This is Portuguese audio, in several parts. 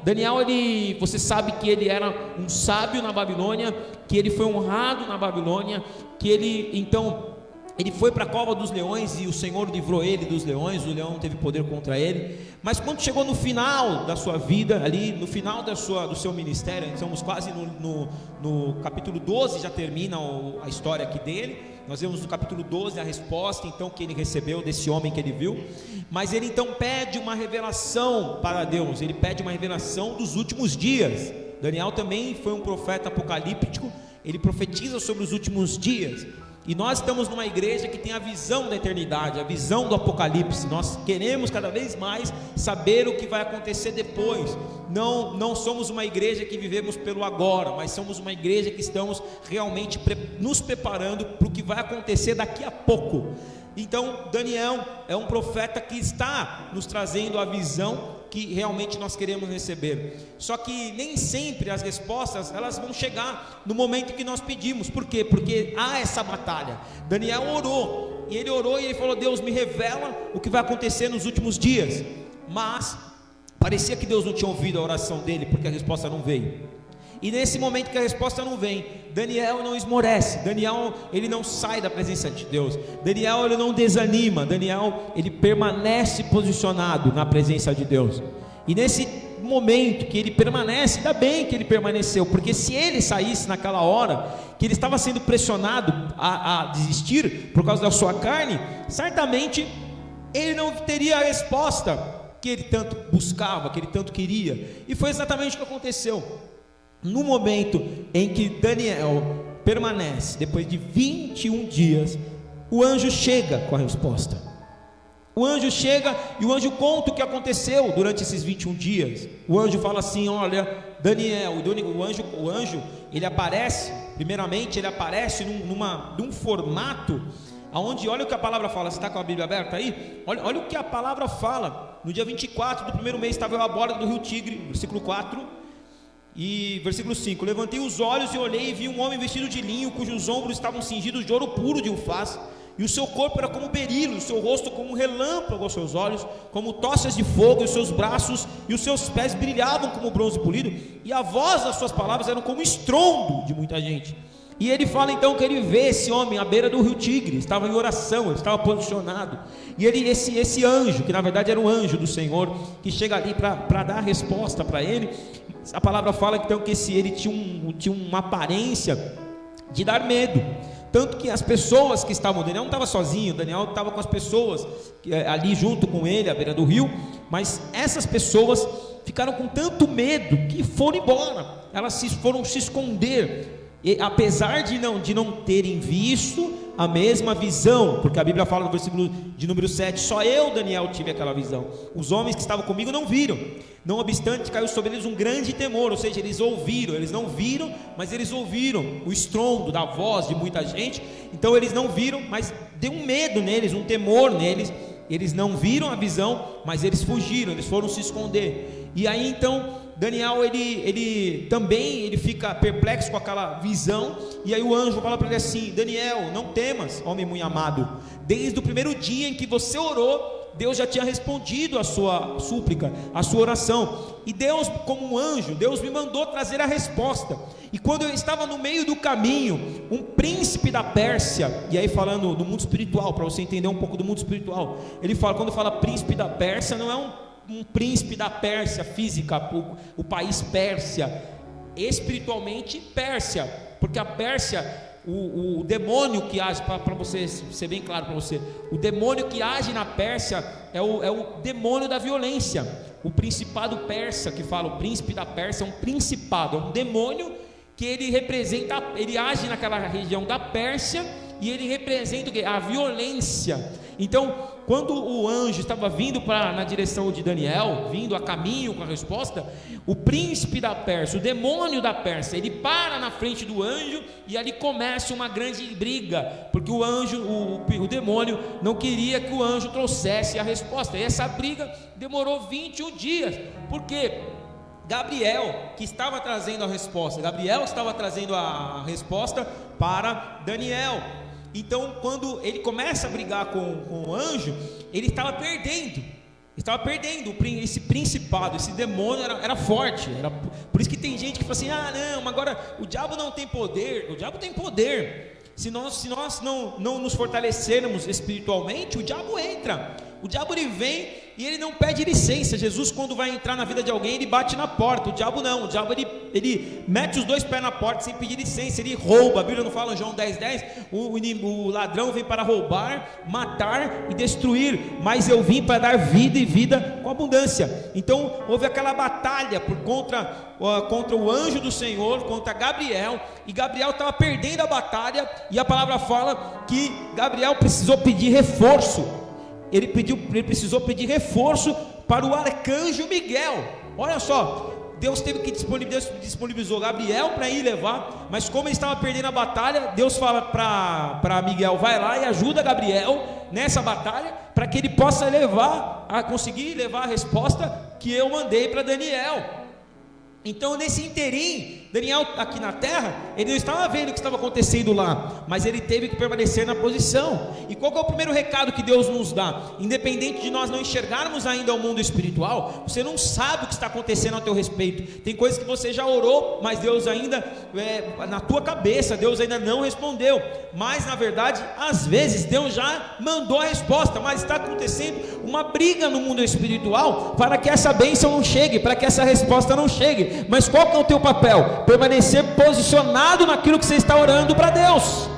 Daniel, você sabe que ele era um sábio na Babilônia, que ele foi honrado na Babilônia, que ele foi para a cova dos leões e o Senhor livrou ele dos leões, o leão não teve poder contra ele. Mas quando chegou no final da sua vida, ali no final do seu ministério, estamos quase no capítulo 12, já termina a história aqui dele. Nós vemos no capítulo 12 a resposta então que ele recebeu desse homem que ele viu. Mas ele então pede uma revelação para Deus, ele pede uma revelação dos últimos dias. Daniel também foi um profeta apocalíptico, ele profetiza sobre os últimos dias. E nós estamos numa igreja que tem a visão da eternidade, a visão do Apocalipse. Nós queremos cada vez mais saber o que vai acontecer depois. Não somos uma igreja que vivemos pelo agora, mas somos uma igreja que estamos realmente nos preparando para o que vai acontecer daqui a pouco. Então Daniel é um profeta que está nos trazendo a visão que realmente nós queremos receber. Só que nem sempre as respostas elas vão chegar no momento que nós pedimos. Por quê? Porque há essa batalha. Daniel orou e ele falou: Deus, me revela o que vai acontecer nos últimos dias. Mas parecia que Deus não tinha ouvido a oração dele, porque a resposta não veio. E nesse momento que a resposta não vem, Daniel não esmorece, Daniel ele não sai da presença de Deus, Daniel ele não desanima, Daniel ele permanece posicionado na presença de Deus. E nesse momento que ele permanece, ainda bem que ele permaneceu, porque se ele saísse naquela hora que ele estava sendo pressionado a desistir por causa da sua carne, certamente ele não teria a resposta que ele tanto buscava, que ele tanto queria. E foi exatamente o que aconteceu. No momento em que Daniel permanece, depois de 21 dias, o anjo chega com a resposta. O anjo chega e o anjo conta o que aconteceu durante esses 21 dias. O anjo fala assim: olha, Daniel, o anjo ele aparece, primeiramente ele aparece num formato onde, olha o que a palavra fala. Você está com a Bíblia aberta aí? Olha o que a palavra fala. No dia 24 do primeiro mês estava eu à borda do rio Tigre, versículo 4. E versículo 5: levantei os olhos e olhei e vi um homem vestido de linho, cujos ombros estavam cingidos de ouro puro de Ufaz, e o seu corpo era como berilo, o seu rosto como um relâmpago aos seus olhos, como tochas de fogo, e os seus braços e os seus pés brilhavam como bronze polido, e a voz das suas palavras eram como estrondo de muita gente. E ele fala então que ele vê esse homem à beira do rio Tigre, estava em oração, ele estava posicionado. E esse anjo, que na verdade era um anjo do Senhor, que chega ali para dar a resposta para ele. A palavra fala então que ele tinha uma aparência de dar medo. Tanto que as pessoas que estavam, Daniel não estava sozinho, Daniel estava com as pessoas ali junto com ele, à beira do rio. Mas essas pessoas ficaram com tanto medo que foram embora, elas foram se esconder. E apesar de não terem visto a mesma visão, porque a Bíblia fala no versículo de número 7, só eu, Daniel, tive aquela visão, os homens que estavam comigo não viram. Não obstante, caiu sobre eles um grande temor, ou seja, eles não viram, mas eles ouviram o estrondo da voz de muita gente. Então eles não viram, mas deu um medo neles, um temor neles. Eles não viram a visão, mas eles fugiram, eles foram se esconder. E aí então Daniel ele também fica perplexo com aquela visão. E aí o anjo fala para ele assim: Daniel, não temas, homem muito amado, desde o primeiro dia em que você orou, Deus já tinha respondido a sua súplica, a sua oração. E Deus, como um anjo, Deus me mandou trazer a resposta. E quando eu estava no meio do caminho, um príncipe da Pérsia, e aí falando do mundo espiritual, para você entender um pouco do mundo espiritual, ele fala, quando fala príncipe da Pérsia, não é um príncipe da Pérsia física, o país Pérsia, espiritualmente Pérsia, porque a Pérsia, o demônio que age, para você ser bem claro para você, o demônio que age na Pérsia é o demônio da violência. O principado persa, que fala o príncipe da Pérsia, é um principado, é um demônio que ele representa, ele age naquela região da Pérsia e ele representa o quê? A violência. Então, quando o anjo estava vindo na direção de Daniel, vindo a caminho com a resposta, o príncipe da Pérsia, o demônio da Pérsia, ele para na frente do anjo e ali começa uma grande briga, porque o anjo, o demônio não queria que o anjo trouxesse a resposta. E essa briga demorou 21 dias, porque Gabriel que estava trazendo a resposta para Daniel. Então, quando ele começa a brigar com o anjo, ele estava perdendo. Estava perdendo esse principado, esse demônio era forte. Por isso que tem gente que fala assim: ah, não, agora o diabo não tem poder. O diabo tem poder. Se nós não nos fortalecermos espiritualmente, o diabo entra. O diabo ele vem e ele não pede licença. Jesus, quando vai entrar na vida de alguém, ele bate na porta. O diabo não. O diabo ele mete os 2 pés na porta sem pedir licença. Ele rouba. A Bíblia não fala em João 10:10? O ladrão vem para roubar, matar e destruir, mas eu vim para dar vida e vida com abundância. Então houve aquela batalha contra o anjo do Senhor, contra Gabriel, e Gabriel estava perdendo a batalha, e a palavra fala que Gabriel precisou pedir reforço. Ele precisou pedir reforço para o arcanjo Miguel. Olha só, Deus disponibilizou Gabriel para ir levar, mas como ele estava perdendo a batalha, Deus fala para Miguel: vai lá e ajuda Gabriel nessa batalha, para que ele possa conseguir levar a resposta que eu mandei para Daniel. Então, nesse interim, Daniel aqui na terra, ele não estava vendo o que estava acontecendo lá, mas ele teve que permanecer na posição. E qual que é o primeiro recado que Deus nos dá? Independente de nós não enxergarmos ainda o mundo espiritual, você não sabe o que está acontecendo a teu respeito. Tem coisas que você já orou, mas Deus ainda, na tua cabeça, Deus ainda não respondeu. Mas na verdade, às vezes Deus já mandou a resposta, mas está acontecendo uma briga no mundo espiritual para que essa bênção não chegue, para que essa resposta não chegue. Mas qual que é o teu papel? Permanecer posicionado naquilo que você está orando para Deus.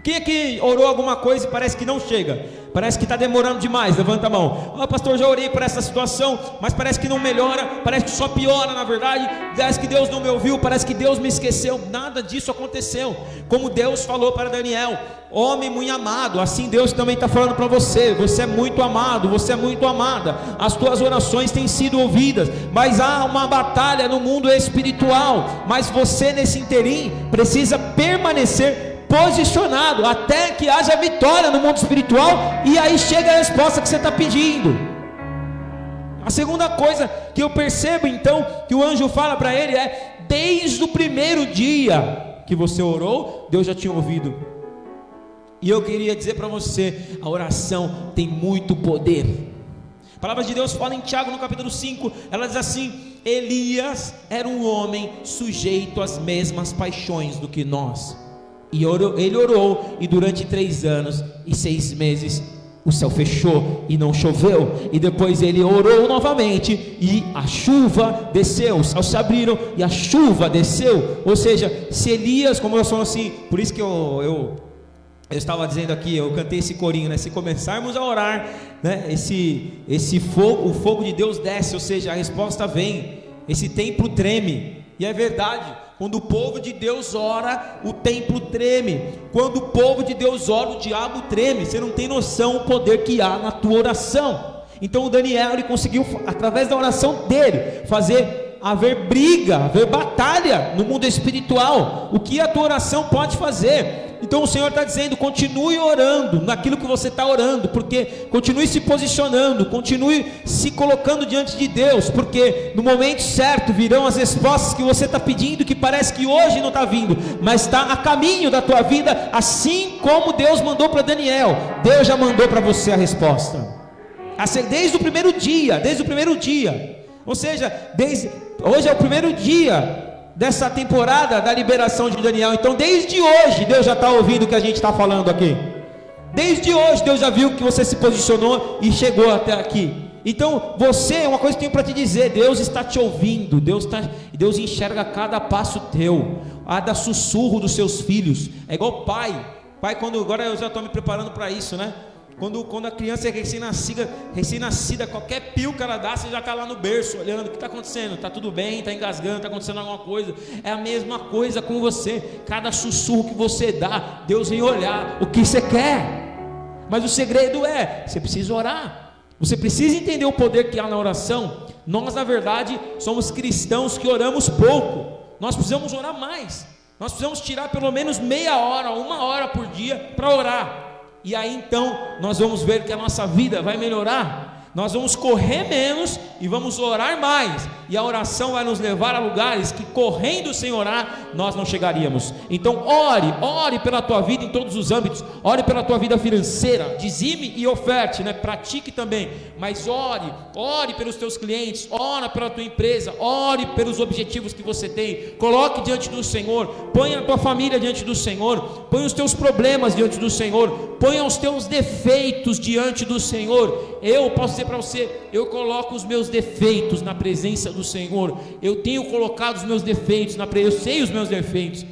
Quem é que orou alguma coisa e parece que não chega? Parece que está demorando demais? Levanta a mão. Pastor, já orei por essa situação, mas parece que não melhora, parece que só piora na verdade. Parece que Deus não me ouviu, parece que Deus me esqueceu. Nada disso aconteceu. Como Deus falou para Daniel: homem muito amado, assim Deus também está falando para você. Você é muito amado, você é muito amada. As tuas orações têm sido ouvidas, mas há uma batalha no mundo espiritual. Mas você, nesse interim, precisa permanecer posicionado até que haja vitória no mundo espiritual, e aí chega a resposta que você está pedindo. A segunda coisa que eu percebo então que o anjo fala para ele é: desde o primeiro dia que você orou, Deus já tinha ouvido. E eu queria dizer para você: a oração tem muito poder. A palavra de Deus fala em Tiago no capítulo 5, ela diz assim: Elias era um homem sujeito às mesmas paixões do que nós. E ele orou, e durante 3 anos e 6 meses o céu fechou e não choveu. E depois ele orou novamente, e a chuva desceu, os céus se abriram e a chuva desceu. Ou seja, se Elias, como eu sou assim, por isso que eu estava dizendo aqui, eu cantei esse corinho, né? Se começarmos a orar, né? Esse fogo, o fogo de Deus desce, ou seja, a resposta vem, esse templo treme. E é verdade. Quando o povo de Deus ora, o templo treme. Quando o povo de Deus ora, o diabo treme. Você não tem noção o poder que há na tua oração. Então o Daniel, ele conseguiu, através da oração dele, haver briga, haver batalha no mundo espiritual. O que a tua oração pode fazer? Então o Senhor está dizendo: continue orando naquilo que você está orando, porque continue se posicionando, continue se colocando diante de Deus, porque no momento certo virão as respostas que você está pedindo, que parece que hoje não está vindo, mas está a caminho da tua vida, assim como Deus mandou para Daniel. Deus já mandou para você a resposta, desde o primeiro dia, ou seja, hoje é o primeiro dia dessa temporada da liberação de Daniel. Então desde hoje Deus já está ouvindo o que a gente está falando aqui. Desde hoje Deus já viu que você se posicionou e chegou até aqui. Então você, uma coisa que eu tenho para te dizer: Deus está te ouvindo. Deus enxerga cada passo teu, cada sussurro dos seus filhos. É igual pai, agora eu já estou me preparando para isso, né? Quando a criança é recém-nascida, qualquer pio que ela dá, você já está lá no berço, olhando o que está acontecendo, está tudo bem, está engasgando, está acontecendo alguma coisa. É a mesma coisa com você. Cada sussurro que você dá, Deus vem olhar o que você quer. Mas o segredo você precisa orar. Você precisa entender o poder que há na oração. Nós, na verdade, somos cristãos que oramos pouco. Nós precisamos orar mais. Nós precisamos tirar pelo menos meia hora, 1 hora por dia para orar. E aí então nós vamos ver que a nossa vida vai melhorar. nós vamos correr menos e vamos orar mais, e a oração vai nos levar a lugares que correndo sem orar nós não chegaríamos. Então ore pela tua vida em todos os âmbitos, ore pela tua vida financeira, dizime e oferte, né? Pratique também, mas ore pelos teus clientes, ore pela tua empresa, ore pelos objetivos que você tem, coloque diante do Senhor, ponha a tua família diante do Senhor, ponha os teus problemas diante do Senhor, ponha os teus defeitos diante do Senhor. Eu posso dizer para você, eu coloco os meus defeitos na presença do Senhor, eu tenho colocado os meus defeitos eu sei os meus defeitos,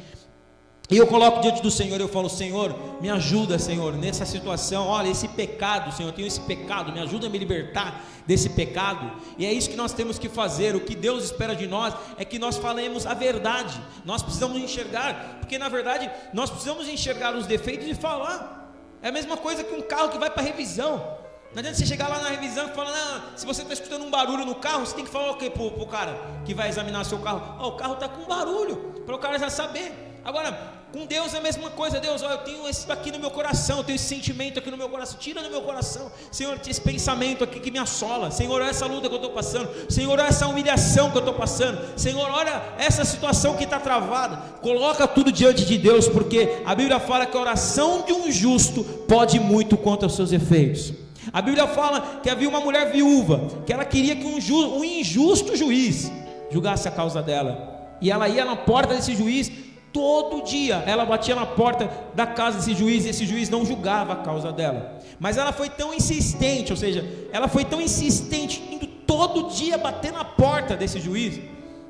e eu coloco diante do Senhor, eu falo: Senhor, me ajuda, Senhor, nessa situação, olha, esse pecado, Senhor, eu tenho esse pecado, me ajuda a me libertar desse pecado. E é isso que nós temos que fazer. O que Deus espera de nós é que nós falemos a verdade. Nós precisamos enxergar, porque na verdade nós precisamos enxergar os defeitos e falar. É a mesma coisa que um carro que vai para revisão. Não adianta você chegar lá na revisão e falar: não, se você está escutando um barulho no carro, você tem que falar o quê para o cara que vai examinar seu carro? O carro está com barulho, para o cara já saber. Agora, com Deus é a mesma coisa. Deus, eu tenho isso aqui no meu coração, eu tenho esse sentimento aqui no meu coração, tira do meu coração, Senhor, esse pensamento aqui que me assola, Senhor, olha essa luta que eu estou passando, Senhor, olha essa humilhação que eu estou passando, Senhor, olha essa situação que está travada. Coloca tudo diante de Deus, porque a Bíblia fala que a oração de um justo pode muito contra os seus efeitos. A Bíblia fala que havia uma mulher viúva, que ela queria que um injusto juiz julgasse a causa dela, e ela ia na porta desse juiz. Todo dia ela batia na porta da casa desse juiz, e esse juiz não julgava a causa dela. Mas ela foi tão insistente, ou seja, ela foi tão insistente, indo todo dia bater na porta desse juiz,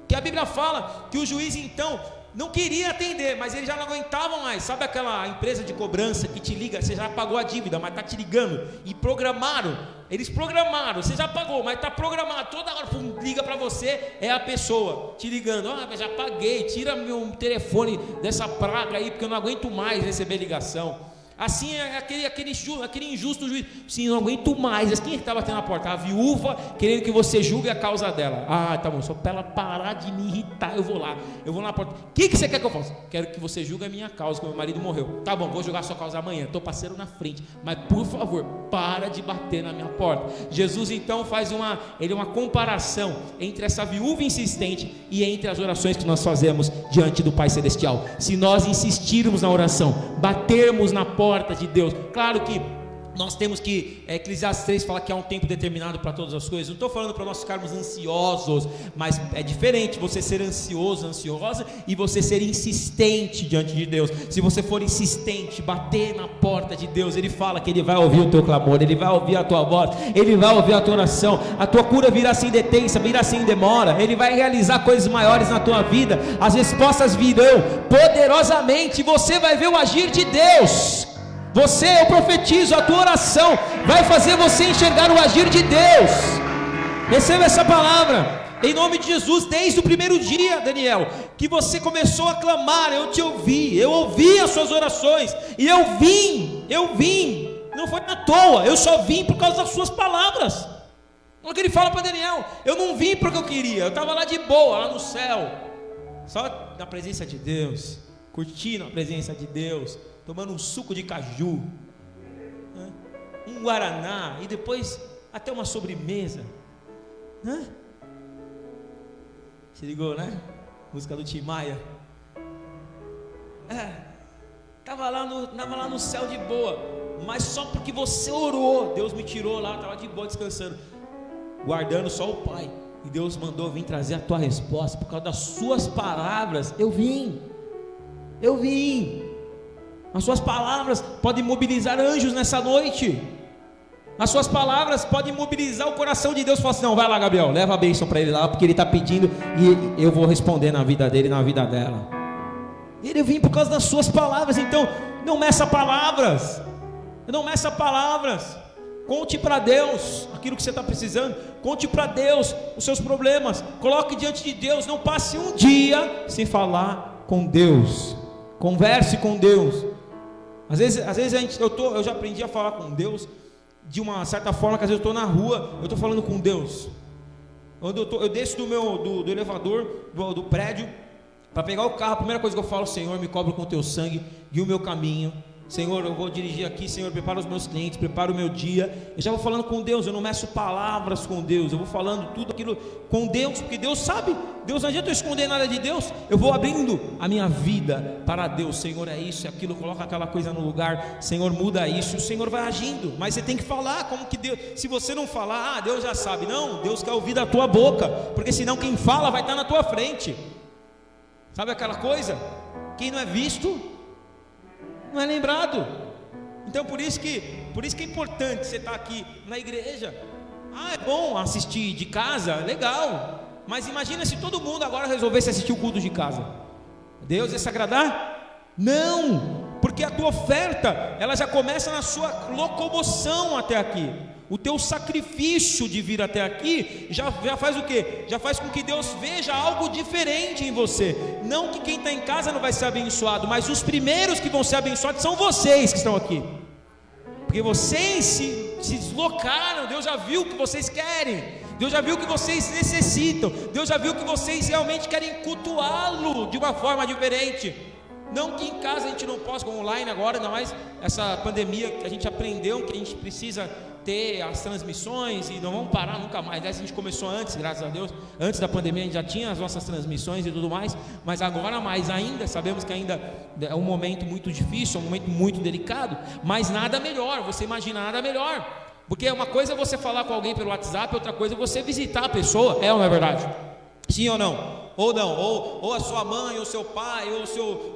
que a Bíblia fala que o juiz então não queria atender, mas ele já não aguentava mais. Sabe aquela empresa de cobrança que te liga, você já pagou a dívida, mas está te ligando, e eles programaram, você já pagou, mas está programado, toda hora liga para você, é a pessoa te ligando: mas já paguei, tira meu telefone dessa praga aí, porque eu não aguento mais receber ligação. Assim é aquele injusto juiz: sim, não aguento mais. Mas quem é que está batendo na porta? A viúva querendo que você julgue a causa dela. Tá bom, só para ela parar de me irritar, eu vou na porta. O que você quer que eu faça? Quero que você julgue a minha causa, que meu marido morreu. Tá bom, vou julgar a sua causa amanhã, estou passando na frente, mas por favor, para de bater na minha porta. Jesus então faz uma comparação entre essa viúva insistente e entre as orações que nós fazemos diante do Pai Celestial. Se nós insistirmos na oração, batermos na porta de Deus, claro que nós temos que, Eclesiastes 3 fala que há um tempo determinado para todas as coisas. Não estou falando para nós ficarmos ansiosos, mas é diferente você ser ansiosa, e você ser insistente diante de Deus. Se você for insistente, bater na porta de Deus, Ele fala que Ele vai ouvir o teu clamor, Ele vai ouvir a tua voz, Ele vai ouvir a tua oração. A tua cura virá sem detença, virá sem demora. Ele vai realizar coisas maiores na tua vida. As respostas virão poderosamente, você vai ver o agir de Deus. Eu profetizo, a tua oração vai fazer você enxergar o agir de Deus. Receba essa palavra em nome de Jesus. Desde o primeiro dia, Daniel, que você começou a clamar, eu te ouvi, eu ouvi as suas orações, e eu vim, não foi à toa, eu só vim por causa das suas palavras. Olha o que ele fala para Daniel: eu não vim porque eu queria, eu estava lá de boa, lá no céu, só na presença de Deus, curtindo a presença de Deus, tomando um suco de caju, um guaraná, e depois até uma sobremesa, Se ligou, né? Música do Tim Maia. Tava lá no céu de boa, mas só porque você orou, Deus me tirou lá, estava de boa descansando, guardando só o Pai, e Deus mandou vir trazer a tua resposta, por causa das suas palavras. Eu vim. As suas palavras podem mobilizar anjos nessa noite. As suas palavras podem mobilizar o coração de Deus. Fala assim: não, vai lá, Gabriel, leva a bênção para ele lá, porque ele está pedindo, e eu vou responder na vida dele e na vida dela. Ele vem por causa das suas palavras. Então não meça palavras, conte para Deus aquilo que você está precisando, conte para Deus os seus problemas, coloque diante de Deus. Não passe um dia sem falar com Deus, converse com Deus. Às vezes eu já aprendi a falar com Deus de uma certa forma, que às vezes eu estou na rua, eu estou falando com Deus. Eu desço do elevador, do prédio, para pegar o carro, a primeira coisa que eu falo: Senhor, me cobre com o teu sangue, guia o meu caminho, Senhor, eu vou dirigir aqui, Senhor, prepara os meus clientes, prepara o meu dia. Eu já vou falando com Deus, eu não meço palavras com Deus, eu vou falando tudo aquilo com Deus, porque Deus sabe. Deus, não adianta eu esconder nada de Deus. Eu vou abrindo a minha vida para Deus. Senhor, é isso, é aquilo, coloca aquela coisa no lugar. Senhor, muda isso, e o Senhor vai agindo. Mas você tem que falar, como que Deus, se você não falar, Deus já sabe. Não, Deus quer ouvir da tua boca, porque senão quem fala vai estar na tua frente. Sabe aquela coisa? Quem não é visto não é lembrado. Então por isso que é importante você estar aqui na igreja. É bom assistir de casa, legal. Mas imagina se todo mundo agora resolvesse assistir o culto de casa. Deus ia se agradar? Não, porque a tua oferta, ela já começa na sua locomoção até aqui. O teu sacrifício de vir até aqui já faz o quê? Já faz com que Deus veja algo diferente em você. Não que quem está em casa não vai ser abençoado, mas os primeiros que vão ser abençoados são vocês que estão aqui, porque vocês se deslocaram. Deus já viu o que vocês querem, Deus já viu o que vocês necessitam, Deus já viu que vocês realmente querem cultuá-lo de uma forma diferente. Não que em casa a gente não possa, com online agora, ainda mais essa pandemia que a gente aprendeu que a gente precisa ter as transmissões e não vamos parar nunca mais. A gente começou antes, graças a Deus, antes da pandemia a gente já tinha as nossas transmissões e tudo mais, mas agora mais ainda, sabemos que ainda é um momento muito difícil, é um momento muito delicado, mas nada melhor, você imagina nada melhor, porque uma coisa é você falar com alguém pelo WhatsApp, outra coisa é você visitar a pessoa, ou não é verdade? Sim ou não? Ou não, ou a sua mãe, ou seu pai, ou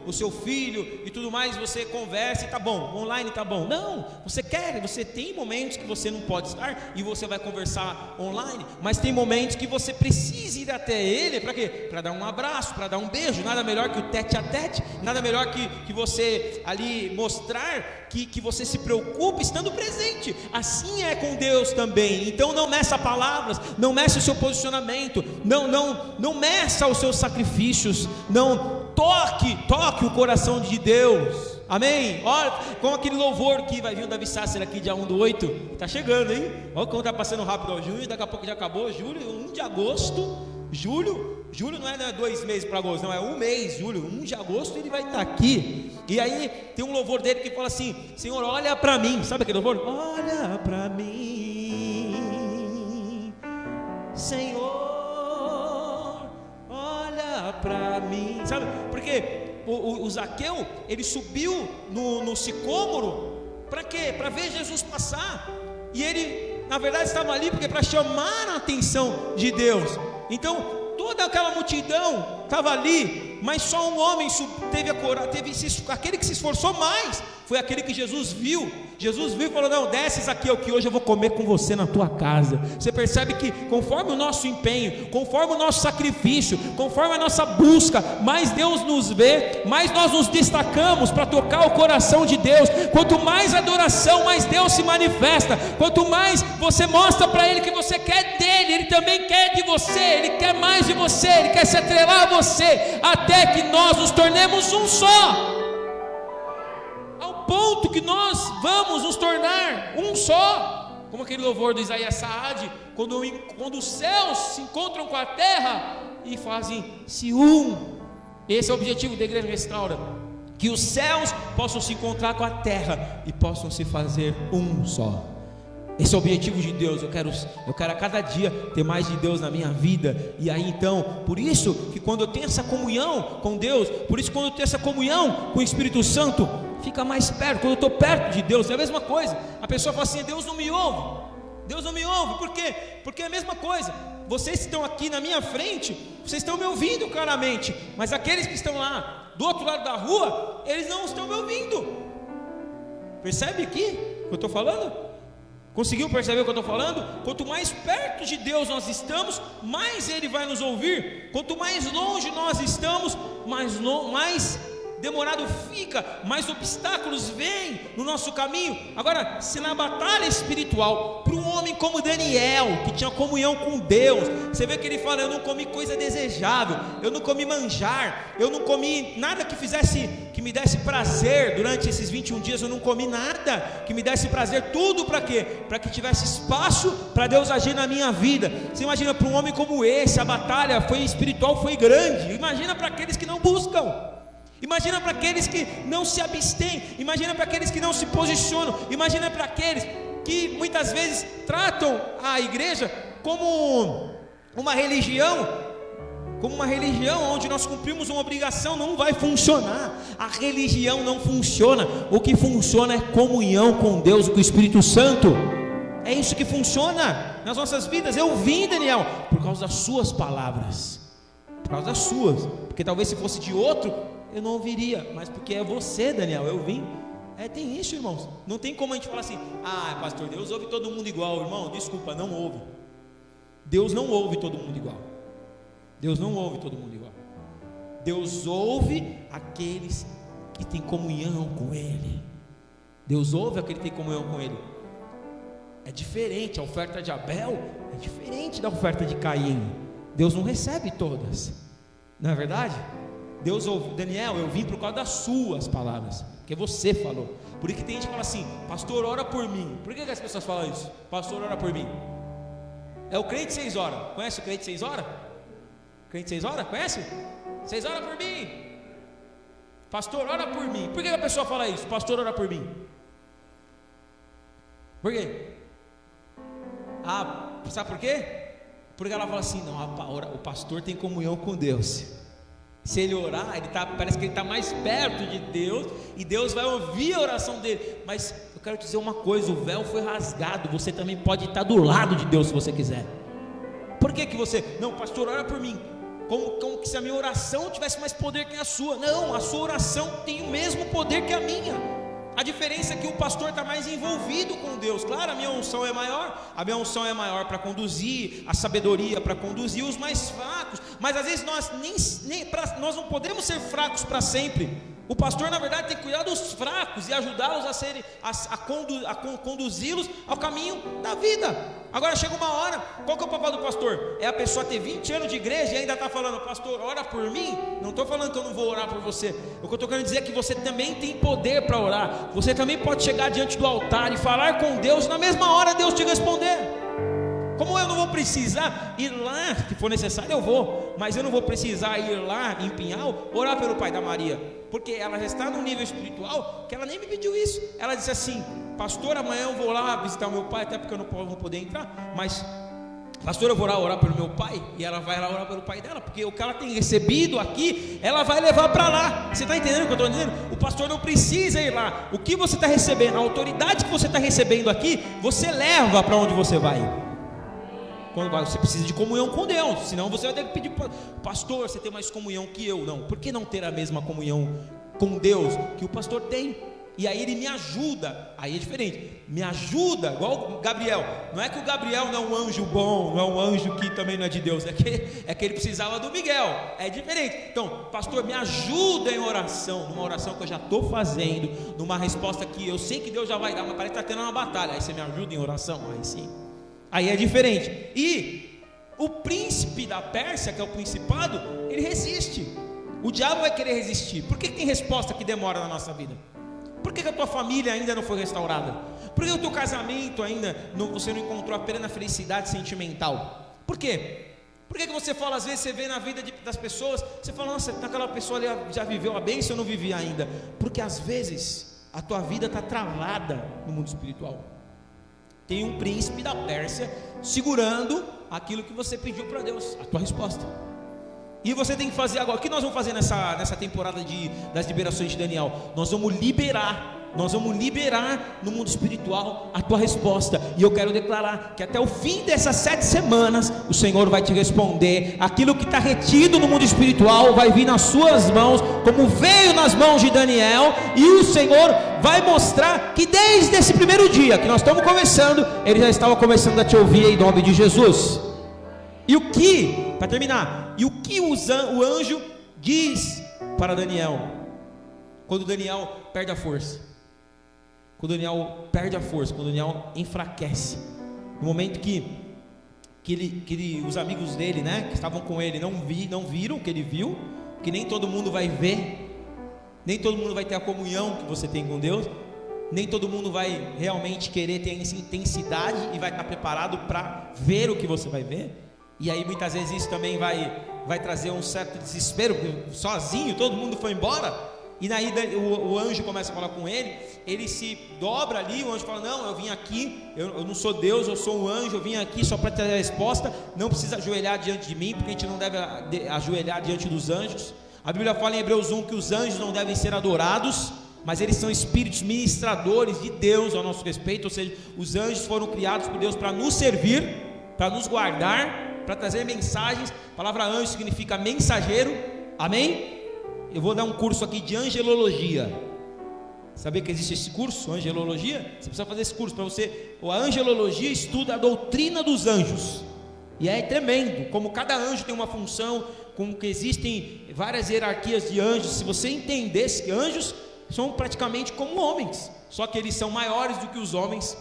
o seu filho e tudo mais, você conversa e tá bom, online tá bom. Não, você tem momentos que você não pode estar e você vai conversar online, mas tem momentos que você precisa ir até ele, para quê? Para dar um abraço, para dar um beijo. Nada melhor que o tete a tete, nada melhor que você ali mostrar que você se preocupa estando presente. Assim é com Deus também. Então não meça palavras, não meça o seu posicionamento, não meça os seus sacrifícios, não toque o coração de Deus. Amém? Olha, com aquele louvor que vai vir o Davi Sasser aqui dia 1/8, tá chegando, hein? Olha como tá passando rápido, ó, junho, daqui a pouco já acabou, julho, 1 de agosto, julho não é 2 meses para agosto, não, é 1 mês, julho, 1 de agosto ele vai estar aqui. E aí tem um louvor dele que fala assim: Senhor, olha para mim. Sabe aquele louvor? Olha para mim, Senhor, para mim, sabe? Porque o Zaqueu, ele subiu no sicômoro, para quê? Para ver Jesus passar, e ele na verdade estava ali porque para chamar a atenção de Deus. Então toda aquela multidão estava ali, mas só um homem teve a coragem, aquele que se esforçou mais foi aquele que Jesus viu e falou: não, desce aqui, é o que hoje eu vou comer com você na tua casa. Você percebe que conforme o nosso empenho, conforme o nosso sacrifício, conforme a nossa busca, mais Deus nos vê, mais nós nos destacamos para tocar o coração de Deus. Quanto mais adoração, mais Deus se manifesta. Quanto mais você mostra para Ele que você quer dele, Ele também quer de você, Ele quer mais de você, Ele quer se atrelar a você, até que nós nos tornemos um só, ao ponto que nós vamos nos tornar um só, como aquele louvor do Isaías Saad, quando os céus se encontram com a terra e fazem-se um. Esse é o objetivo da Igreja Restaura, que os céus possam se encontrar com a terra e possam se fazer um só. Esse é o objetivo de Deus. Eu quero a cada dia ter mais de Deus na minha vida. E aí então, por isso que quando eu tenho essa comunhão com Deus, por isso quando eu tenho essa comunhão com o Espírito Santo, fica mais perto. Quando eu estou perto de Deus, é a mesma coisa. A pessoa fala assim: Deus não me ouve. Deus não me ouve, por quê? Porque é a mesma coisa. Vocês que estão aqui na minha frente, vocês estão me ouvindo claramente, mas aqueles que estão lá do outro lado da rua, eles não estão me ouvindo. Percebe aqui o que eu estou falando? Conseguiu perceber o que eu estou falando? Quanto mais perto de Deus nós estamos, mais Ele vai nos ouvir. Quanto mais longe nós estamos, mais demorado fica, mais obstáculos vêm no nosso caminho. Agora, se na batalha espiritual, para um homem como Daniel, que tinha comunhão com Deus, você vê que ele fala: eu não comi coisa desejável, eu não comi manjar, eu não comi nada que me desse prazer. Durante esses 21 dias eu não comi nada que me desse prazer. Tudo para quê? Para que tivesse espaço para Deus agir na minha vida. Você imagina, para um homem como esse, a batalha espiritual foi grande. Imagina para aqueles que não buscam. Imagina para aqueles que não se abstêm, imagina para aqueles que não se posicionam, imagina para aqueles que muitas vezes tratam a igreja como uma religião, onde nós cumprimos uma obrigação. Não vai funcionar. A religião não funciona. O que funciona é comunhão com Deus, com o Espírito Santo. É isso que funciona nas nossas vidas. Eu vim, Daniel, por causa das suas palavras, por causa das suas, porque talvez se fosse de outro eu não ouviria, mas porque é você, Daniel, eu vim. Tem isso, irmãos. Não tem como a gente falar assim: pastor, Deus ouve todo mundo igual. Irmão, desculpa, não ouve. Deus não ouve todo mundo igual. Deus não ouve todo mundo igual. Deus ouve aqueles que têm comunhão com Ele. Deus ouve aquele que tem comunhão com Ele. É diferente, a oferta de Abel é diferente da oferta de Caim. Deus não recebe todas, não é verdade? Deus ouve. Daniel, eu vim por causa das suas palavras, porque você falou. Por isso que tem gente que fala assim: pastor, ora por mim. Por que as pessoas falam isso? Pastor, ora por mim. É o crente 6 horas. Conhece o crente 6 horas? Crente 6 horas? Conhece? 6 horas por mim. Pastor, ora por mim. Por que a pessoa fala isso? Pastor, ora por mim. Por quê? Sabe por quê? Porque ela fala assim: não, o pastor tem comunhão com Deus. Se ele orar, parece que ele está mais perto de Deus, e Deus vai ouvir a oração dele. Mas eu quero dizer uma coisa: o véu foi rasgado. Você também pode estar do lado de Deus se você quiser. Por que você, não, pastor, ora por mim, como se a minha oração tivesse mais poder que a sua? Não, a sua oração tem o mesmo poder que a minha. A diferença é que o pastor está mais envolvido com Deus. Claro, a minha unção é maior para conduzir, a sabedoria para conduzir os mais fracos, mas às vezes nós não podemos ser fracos para sempre. O pastor, na verdade, tem que cuidar dos fracos e ajudá-los a conduzi-los ao caminho da vida. Agora chega uma hora, qual que é o papel do pastor? É a pessoa ter 20 anos de igreja e ainda está falando: pastor, ora por mim. Não estou falando que eu não vou orar por você. O que eu estou querendo dizer é que você também tem poder para orar. Você também pode chegar diante do altar e falar com Deus, na mesma hora Deus te responder. Como eu não vou precisar ir lá, se for necessário eu vou, mas eu não vou precisar ir lá em Pinhal orar pelo pai da Maria, porque ela já está num nível espiritual que ela nem me pediu isso. Ela disse assim: pastor, amanhã eu vou lá visitar o meu pai, até porque eu não vou poder entrar, mas pastor, eu vou lá orar pelo meu pai. E ela vai lá orar pelo pai dela, porque o que ela tem recebido aqui, ela vai levar para lá. Você está entendendo o que eu estou dizendo? O pastor não precisa ir lá. O que você está recebendo, a autoridade que você está recebendo aqui, você leva para onde você vai. Quando você precisa de comunhão com Deus, senão você vai ter que pedir: pastor, você tem mais comunhão que eu. Não, por que não ter a mesma comunhão com Deus que o pastor tem? E aí ele me ajuda. Aí é diferente, me ajuda, igual o Gabriel. Não é que o Gabriel não é um anjo bom, não é um anjo que também não é de Deus, é que ele precisava do Miguel. É diferente. Então, pastor, me ajuda em oração, numa oração que eu já estou fazendo, numa resposta que eu sei que Deus já vai dar, mas parece que está tendo uma batalha. Aí você me ajuda em oração? Aí sim. Aí é diferente. E o príncipe da Pérsia, que é o principado, ele resiste. O diabo vai querer resistir. Por que tem resposta que demora na nossa vida? Por que a tua família ainda não foi restaurada? Por que o teu casamento ainda você não encontrou a plena felicidade sentimental? Por quê? Por que você fala, às vezes você vê na vida das pessoas, você fala: nossa, aquela pessoa ali já viveu a bênção, eu não vivi ainda. Porque às vezes a tua vida está travada no mundo espiritual. Tem um príncipe da Pérsia segurando aquilo que você pediu para Deus, a tua resposta. E você tem que fazer agora. O que nós vamos fazer nessa temporada das liberações de Daniel? Nós vamos liberar no mundo espiritual a tua resposta. E eu quero declarar que até o fim dessas 7 semanas o Senhor vai te responder. Aquilo que está retido no mundo espiritual vai vir nas suas mãos, como veio nas mãos de Daniel. E o Senhor vai mostrar que desde esse primeiro dia que nós estamos começando, Ele já estava começando a te ouvir em nome de Jesus. E o que, para terminar, o anjo diz para Daniel, quando Daniel perde a força? Quando Daniel perde a força, quando Daniel enfraquece, no momento que os amigos dele, né, que estavam com ele, não viram o que ele viu, que nem todo mundo vai ver, nem todo mundo vai ter a comunhão que você tem com Deus, nem todo mundo vai realmente querer ter essa intensidade e vai estar preparado para ver o que você vai ver. E aí muitas vezes isso também vai vai trazer um certo desespero, porque sozinho, todo mundo foi embora. E daí o anjo começa a falar com ele, ele se dobra ali, o anjo fala, não, eu vim aqui, eu não sou Deus, eu sou um anjo, eu vim aqui só para trazer a resposta, não precisa ajoelhar diante de mim, porque a gente não deve ajoelhar diante dos anjos. A Bíblia fala em Hebreus 1 que os anjos não devem ser adorados, mas eles são espíritos ministradores de Deus ao nosso respeito, ou seja, os anjos foram criados por Deus para nos servir, para nos guardar, para trazer mensagens. A palavra anjo significa mensageiro, amém? Eu vou dar um curso aqui de angelologia. Sabia que existe esse curso, angelologia? Você precisa fazer esse curso para você. A angelologia estuda a doutrina dos anjos. E é tremendo, como cada anjo tem uma função, como que existem várias hierarquias de anjos. Se você entendesse que anjos são praticamente como homens, só que eles são maiores do que os homens,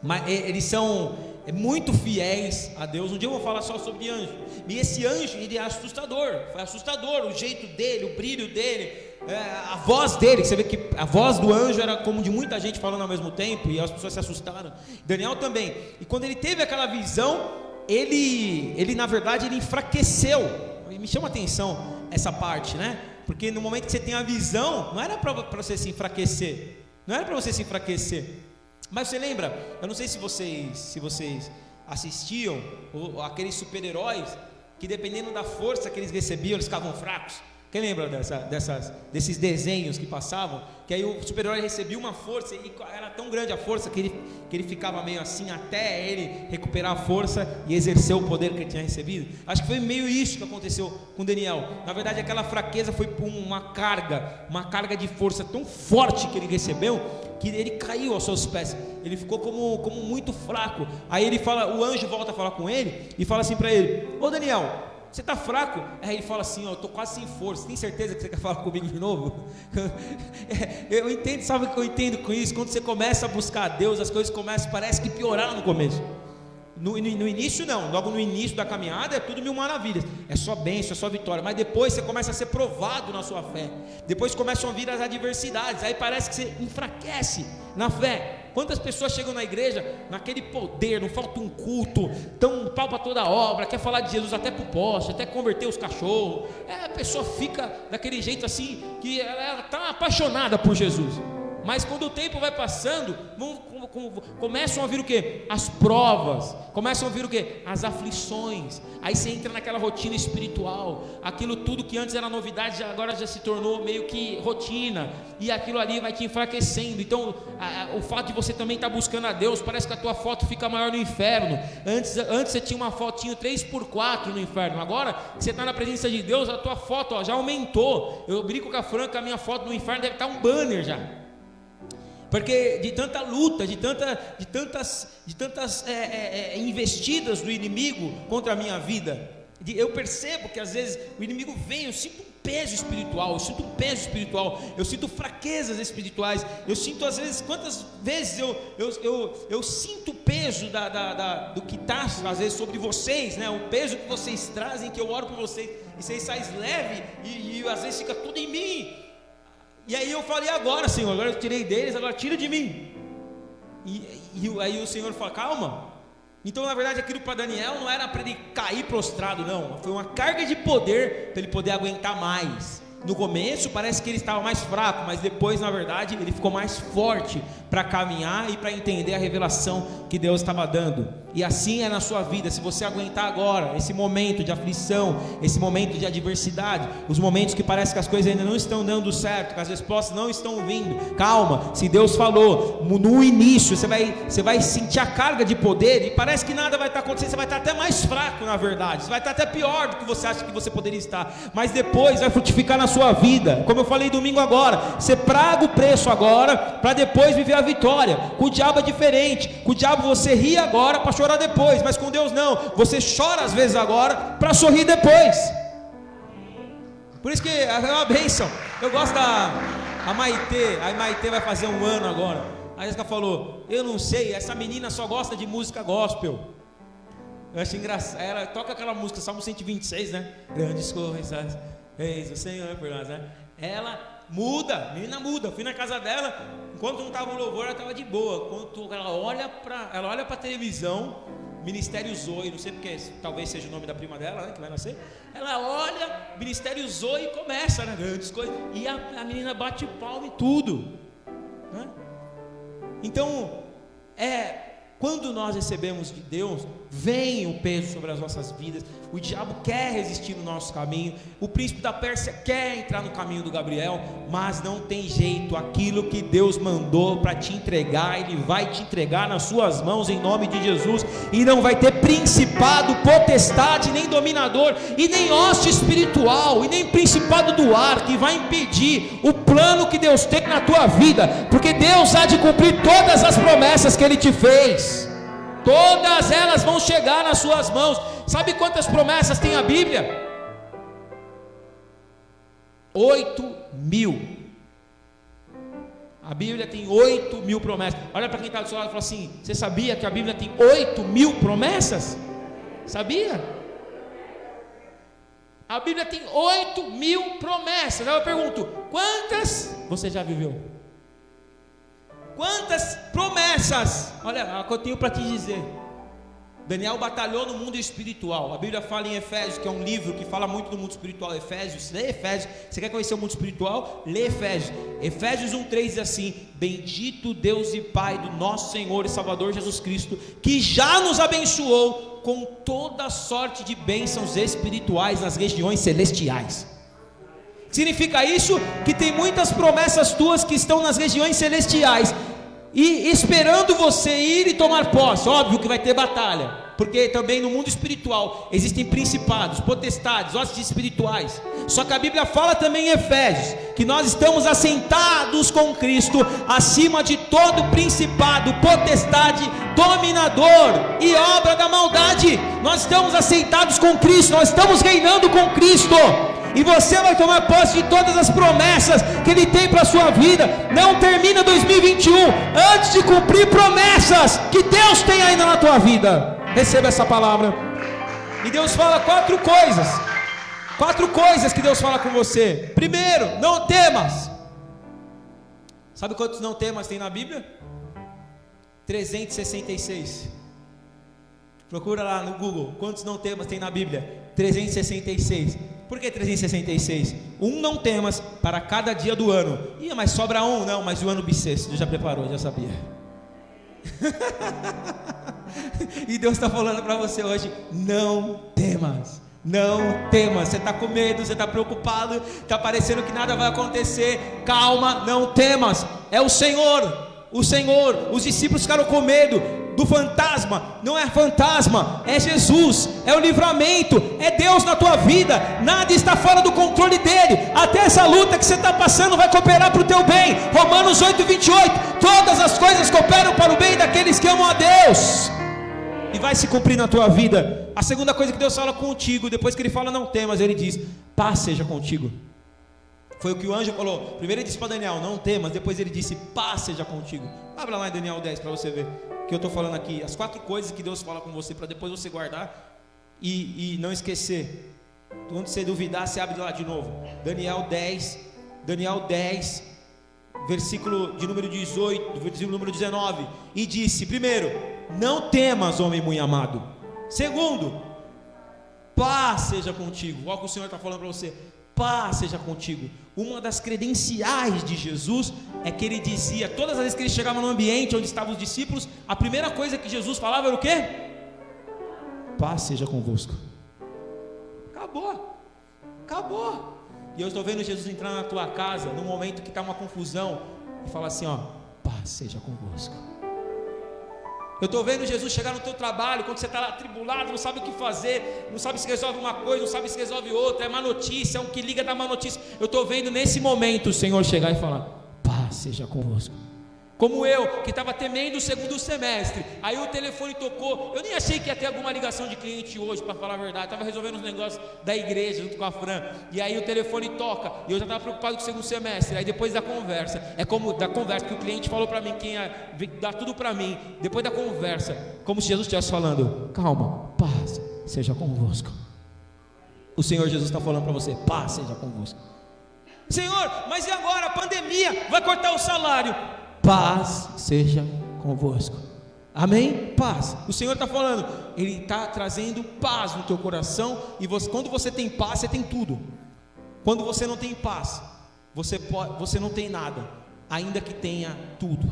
mas eles são muito fiéis a Deus. Um dia eu vou falar só sobre anjo. E esse anjo, ele é assustador. Foi assustador o jeito dele, o brilho dele, a voz dele. Você vê que a voz do anjo era como de muita gente falando ao mesmo tempo, e as pessoas se assustaram. Daniel também. E quando ele teve aquela visão, ele na verdade ele enfraqueceu. E me chama a atenção essa parte, né? Porque no momento que você tem a visão, não era para você se enfraquecer. Não era para você se enfraquecer. Mas você lembra, eu não sei se vocês assistiam aqueles super-heróis que dependendo da força que eles recebiam, eles ficavam fracos. Quem lembra desses desenhos que passavam? Que aí o super-herói recebia uma força e era tão grande a força que ele ficava meio assim até ele recuperar a força e exercer o poder que ele tinha recebido. Acho que foi meio isso que aconteceu com Daniel. Na verdade, aquela fraqueza foi por uma carga de força tão forte que ele recebeu, que ele caiu aos seus pés. Ele ficou como muito fraco. Aí o anjo volta a falar com ele e fala assim para ele: ô Daniel, você está fraco? Aí ele fala assim: eu estou quase sem força. Tem certeza que você quer falar comigo de novo? Eu entendo, sabe o que eu entendo com isso? Quando você começa a buscar a Deus, as coisas parece que pioraram no começo. No início não, logo no início da caminhada é tudo mil maravilhas, é só bênção, é só vitória. Mas depois você começa a ser provado na sua fé, depois começam a vir as adversidades, aí parece que você enfraquece na fé. Quantas pessoas chegam na igreja naquele poder, não falta um culto, tão pau para toda obra, quer falar de Jesus até para o poste, até converter os cachorros, a pessoa fica daquele jeito assim, que ela está apaixonada por Jesus. Mas quando o tempo vai passando, começam a vir o quê? As provas, começam a vir o quê? As aflições. Aí você entra naquela rotina espiritual, aquilo tudo que antes era novidade, agora já se tornou meio que rotina, e aquilo ali vai te enfraquecendo. Então o fato de você também estar buscando a Deus, parece que a tua foto fica maior no inferno. Antes você tinha uma fotinho 3x4 no inferno, agora que você está na presença de Deus, a tua foto já aumentou. Eu brinco com a Franca, a minha foto no inferno deve estar um banner já, porque de tanta luta, de tantas investidas do inimigo contra a minha vida, eu percebo que às vezes o inimigo vem, eu sinto um peso espiritual, eu sinto fraquezas espirituais, eu sinto às vezes, quantas vezes eu sinto o peso do que está às vezes sobre vocês, né? O peso que vocês trazem, que eu oro por vocês, e vocês saem leve, e às vezes fica tudo em mim. E aí eu falei: agora Senhor, agora eu tirei deles, agora tira de mim. E aí o Senhor fala: calma. Então na verdade aquilo para Daniel não era para ele cair prostrado, não, foi uma carga de poder para ele poder aguentar mais. No começo parece que ele estava mais fraco, mas depois na verdade ele ficou mais forte para caminhar e para entender a revelação que Deus estava dando. E assim é na sua vida. Se você aguentar agora esse momento de aflição, esse momento de adversidade, os momentos que parece que as coisas ainda não estão dando certo, que as respostas não estão vindo, calma. Se Deus falou no início, você vai sentir a carga de poder e parece que nada vai estar acontecendo, você vai estar até mais fraco, na verdade, você vai estar até pior do que você acha que você poderia estar, mas depois vai frutificar na sua vida. Como eu falei domingo agora, você paga o preço agora para depois viver a vitória. Com o diabo é diferente. Com o diabo você ri agora para chorar depois, mas com Deus não, você chora às vezes agora para sorrir depois. Por isso que é uma bênção. Eu gosto a Maitê vai fazer 1 ano agora. A Jéssica falou: eu não sei, essa menina só gosta de música gospel. Eu achei engraçado. Ela toca aquela música, Salmo 126, né? Grandes coisas fez o Senhor por nós, né? Ela muda, a menina muda. Eu fui na casa dela, enquanto não estava o louvor, ela estava de boa. Quando ela olha para a televisão, Ministério Zoe, não sei porque, talvez seja o nome da prima dela, né, que vai nascer. Ela olha, Ministério Zoe, e começa, né, grandes coisas, e a menina bate palma e tudo, né? Então, quando nós recebemos de Deus, vem o peso sobre as nossas vidas. O diabo quer resistir no nosso caminho, o príncipe da Pérsia quer entrar no caminho do Gabriel, mas não tem jeito. Aquilo que Deus mandou para te entregar, Ele vai te entregar nas suas mãos em nome de Jesus. E não vai ter principado, potestade, nem dominador, e nem hoste espiritual, e nem principado do ar que vai impedir o plano que Deus tem na tua vida, porque Deus há de cumprir todas as promessas que Ele te fez. Todas elas vão chegar nas suas mãos. Sabe quantas promessas tem a Bíblia? 8.000. A Bíblia tem 8.000 promessas. Olha para quem está do seu lado e fala assim: você sabia que a Bíblia tem 8.000 promessas? Sabia? A Bíblia tem 8.000 promessas. Aí eu pergunto: quantas você já viveu? Quantas promessas? Olha o que eu tenho para te dizer. Daniel batalhou no mundo espiritual. A Bíblia fala em Efésios, que é um livro que fala muito do mundo espiritual. Efésios, lê Efésios. Você quer conhecer o mundo espiritual? Lê Efésios. Efésios 1:3 diz assim: bendito Deus e Pai do nosso Senhor e Salvador Jesus Cristo, que já nos abençoou com toda sorte de bênçãos espirituais nas regiões celestiais. Significa isso que tem muitas promessas tuas que estão nas regiões celestiais e esperando você ir e tomar posse. Óbvio que vai ter batalha, porque também no mundo espiritual existem principados, potestades, hostes espirituais. Só que a Bíblia fala também em Efésios que nós estamos assentados com Cristo acima de todo principado, potestade, dominador e obra da maldade. Nós estamos assentados com Cristo, nós estamos reinando com Cristo. E você vai tomar posse de todas as promessas que Ele tem para a sua vida. Não termina 2021 antes de cumprir promessas que Deus tem ainda na tua vida. Receba essa palavra. E Deus fala 4 coisas. 4 coisas que Deus fala com você. Primeiro, não temas. Sabe quantos não temas tem na Bíblia? 366. Procura lá no Google, quantos não temas tem na Bíblia? 366. Por que 366? Um não temas para cada dia do ano. Mas sobra um? Não, mas o ano bissexto, já preparou, já sabia. E Deus está falando para você hoje: não temas. Não temas. Você está com medo, você está preocupado, está parecendo que nada vai acontecer. Calma, não temas. É o Senhor. Os discípulos ficaram com medo do fantasma. Não é fantasma, é Jesus, é o livramento, é Deus na tua vida. Nada está fora do controle dele. Até essa luta que você está passando vai cooperar para o teu bem. Romanos 8:28. Todas as coisas cooperam para o bem daqueles que amam a Deus, e vai se cumprir na tua vida. A segunda coisa que Deus fala contigo, depois que Ele fala não temas, Ele diz: paz seja contigo. Foi o que o anjo falou. Primeiro Ele disse para Daniel: não temas. Depois Ele disse: paz seja contigo. Abra lá em Daniel 10 para você ver o que eu estou falando aqui. As 4 coisas que Deus fala com você, para depois você guardar e não esquecer. Quando você duvidar, você abre lá de novo. Daniel 10, versículo de número 18, versículo número 19. E disse: primeiro, não temas, homem muito amado. Segundo, paz seja contigo. Olha o que o Senhor está falando para você: paz seja contigo. Uma das credenciais de Jesus é que Ele dizia, todas as vezes que Ele chegava no ambiente onde estavam os discípulos, a primeira coisa que Jesus falava era o quê? Paz seja convosco. Acabou. E eu estou vendo Jesus entrar na tua casa num momento que está uma confusão e fala assim: ó, paz seja convosco. Eu estou vendo Jesus chegar no teu trabalho, quando você está atribulado, não sabe o que fazer, não sabe se resolve uma coisa, não sabe se resolve outra, é má notícia, é um que liga da má notícia. Eu estou vendo nesse momento o Senhor chegar e falar: paz seja convosco. Como eu, que estava temendo o segundo semestre, aí o telefone tocou. Eu nem achei que ia ter alguma ligação de cliente hoje, para falar a verdade. Estava resolvendo os negócios da igreja junto com a Fran, e aí o telefone toca, e eu já estava preocupado com o segundo semestre. Aí depois da conversa, é como da conversa que o cliente falou para mim, quem dá tudo para mim, depois da conversa, como se Jesus estivesse falando: calma, paz seja convosco. O Senhor Jesus está falando para você: paz seja convosco. Senhor, mas e agora? A pandemia vai cortar o salário. Paz seja convosco. Amém? Paz. O Senhor está falando, Ele está trazendo paz no teu coração. E quando você tem paz, você tem tudo. Quando você não tem paz, você não tem nada, ainda que tenha tudo.